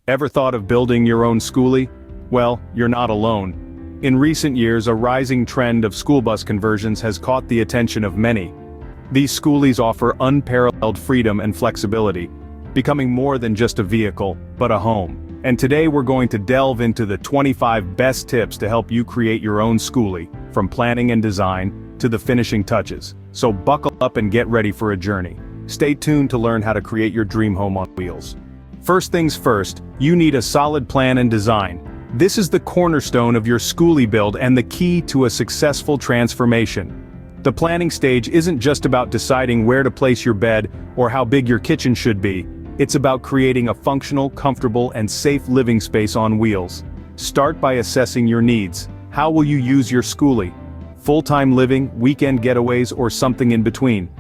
Ever thought of building your own Skoolie? Well, you're not alone. In recent years, a rising trend of school bus conversions has caught the attention of many. These Skoolies offer unparalleled freedom and flexibility, becoming more than just a vehicle, but a home. And today we're going to delve into the 25 best tips to help you create your own Skoolie, from planning and design to the finishing touches. So buckle up and get ready for a journey. Stay tuned to learn how to create your dream home on wheels. First things first, you need a solid plan and design. This is the cornerstone of your Skoolie build and the key to a successful transformation. The planning stage isn't just about deciding where to place your bed or how big your kitchen should be. It's about creating a functional, comfortable, and safe living space on wheels. Start by assessing your needs. How will you use your Skoolie? Full-time living, weekend getaways, or something in between?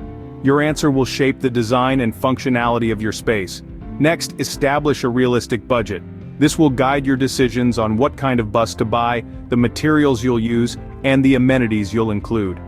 Your answer will shape the design and functionality of your space. Next, establish a realistic budget. This will guide your decisions on what kind of bus to buy, the materials you'll use, and the amenities you'll include.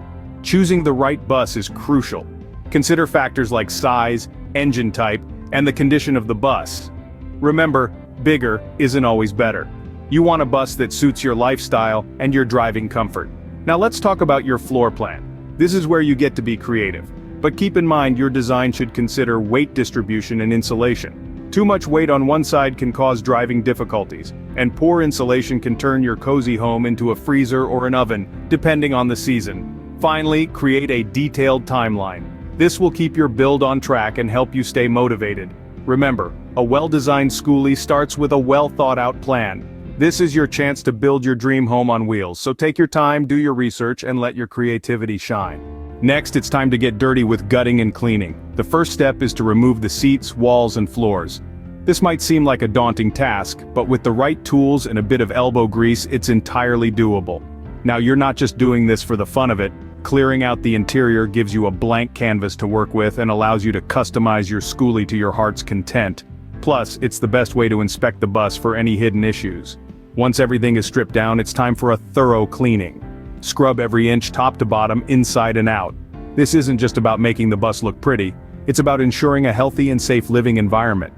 Choosing the right bus is crucial. Consider factors like size, engine type, and the condition of the bus. Remember, bigger isn't always better. You want a bus that suits your lifestyle and your driving comfort. Now let's talk about your floor plan. This is where you get to be creative. But keep in mind your design should consider weight distribution and insulation. Too much weight on one side can cause driving difficulties, and poor insulation can turn your cozy home into a freezer or an oven, depending on the season. Finally, create a detailed timeline. This will keep your build on track and help you stay motivated. Remember, a well-designed Skoolie starts with a well-thought-out plan. This is your chance to build your dream home on wheels, so take your time, do your research, and let your creativity shine. Next, it's time to get dirty with gutting and cleaning. The first step is to remove the seats, walls, and floors. This might seem like a daunting task, but with the right tools and a bit of elbow grease, it's entirely doable. Now you're not just doing this for the fun of it. Clearing out the interior gives you a blank canvas to work with and allows you to customize your Skoolie to your heart's content. Plus, it's the best way to inspect the bus for any hidden issues. Once everything is stripped down, it's time for a thorough cleaning. Scrub every inch top to bottom, inside and out. This isn't just about making the bus look pretty, it's about ensuring a healthy and safe living environment.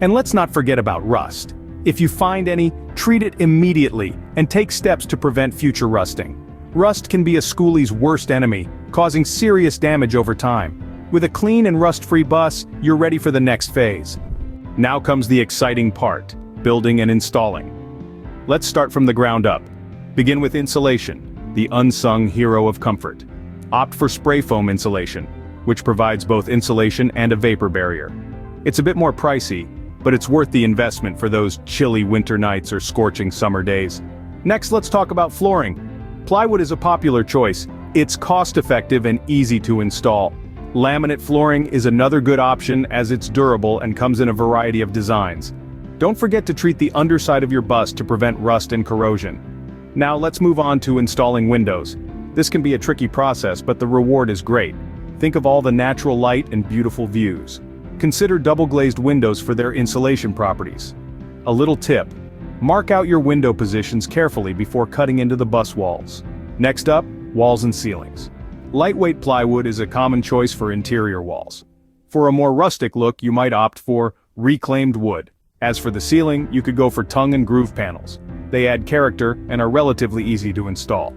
And let's not forget about rust. If you find any, treat it immediately and take steps to prevent future rusting. Rust can be a Skoolie's worst enemy, causing serious damage over time. With a clean and rust-free bus, you're ready for the next phase. Now comes the exciting part, building and installing. Let's start from the ground up. Begin with insulation, the unsung hero of comfort. Opt for spray foam insulation, which provides both insulation and a vapor barrier. It's a bit more pricey, but it's worth the investment for those chilly winter nights or scorching summer days. Next, let's talk about flooring. Plywood is a popular choice. It's cost-effective and easy to install. Laminate flooring is another good option as it's durable and comes in a variety of designs. Don't forget to treat the underside of your bus to prevent rust and corrosion. Now let's move on to installing windows. This can be a tricky process, but the reward is great. Think of all the natural light and beautiful views. Consider double-glazed windows for their insulation properties. A little tip: mark out your window positions carefully before cutting into the bus walls. Next up, walls and ceilings. Lightweight plywood is a common choice for interior walls. For a more rustic look, you might opt for reclaimed wood. As for the ceiling, you could go for tongue and groove panels. They add character and are relatively easy to install.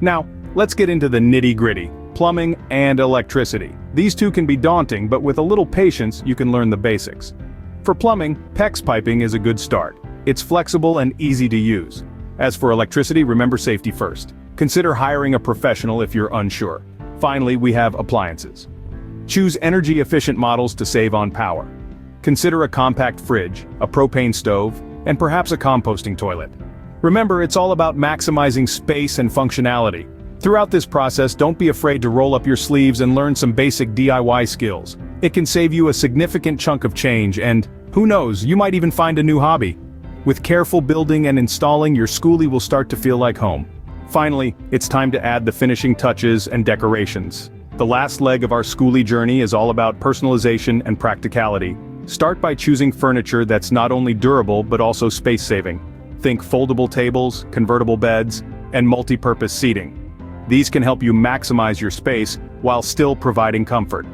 Now, let's get into the nitty-gritty, plumbing and electricity. These two can be daunting, but with a little patience, you can learn the basics. For plumbing, PEX piping is a good start. It's flexible and easy to use. As for electricity, remember safety first. Consider hiring a professional if you're unsure. Finally, we have appliances. Choose energy-efficient models to save on power. Consider a compact fridge, a propane stove, and perhaps a composting toilet. Remember, it's all about maximizing space and functionality. Throughout this process, don't be afraid to roll up your sleeves and learn some basic DIY skills. It can save you a significant chunk of change and, who knows, you might even find a new hobby. With careful building and installing, your Skoolie will start to feel like home. Finally, it's time to add the finishing touches and decorations. The last leg of our Skoolie journey is all about personalization and practicality. Start by choosing furniture that's not only durable but also space-saving. Think foldable tables, convertible beds, and multi-purpose seating. These can help you maximize your space while still providing comfort.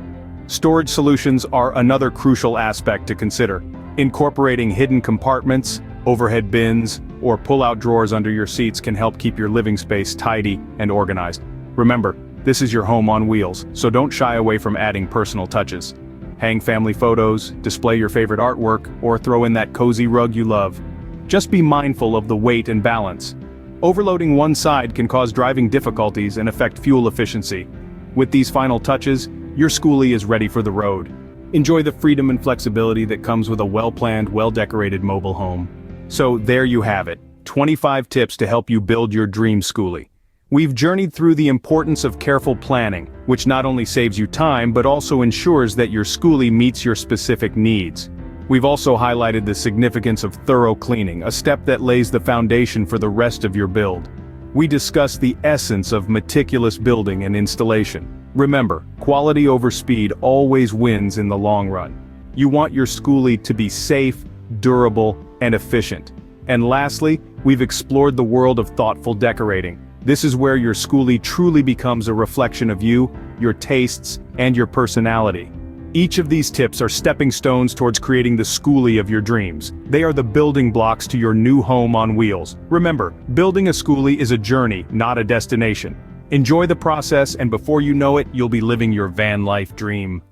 Storage solutions are another crucial aspect to consider. Incorporating hidden compartments, overhead bins, or pull-out drawers under your seats can help keep your living space tidy and organized. Remember, this is your home on wheels, so don't shy away from adding personal touches. Hang family photos, display your favorite artwork, or throw in that cozy rug you love. Just be mindful of the weight and balance. Overloading one side can cause driving difficulties and affect fuel efficiency. With these final touches, your Skoolie is ready for the road. Enjoy the freedom and flexibility that comes with a well-planned, well-decorated mobile home. So there you have it, 25 tips to help you build your dream Skoolie. We've journeyed through the importance of careful planning, which not only saves you time but also ensures that your Skoolie meets your specific needs. We've also highlighted the significance of thorough cleaning, a step that lays the foundation for the rest of your build. We discuss the essence of meticulous building and installation. Remember, quality over speed always wins in the long run. You want your Skoolie to be safe, durable, and efficient. And lastly, we've explored the world of thoughtful decorating. This is where your Skoolie truly becomes a reflection of you, your tastes, and your personality. Each of these tips are stepping stones towards creating the Skoolie of your dreams. They are the building blocks to your new home on wheels. Remember, building a Skoolie is a journey, not a destination. Enjoy the process, and before you know it, you'll be living your van life dream.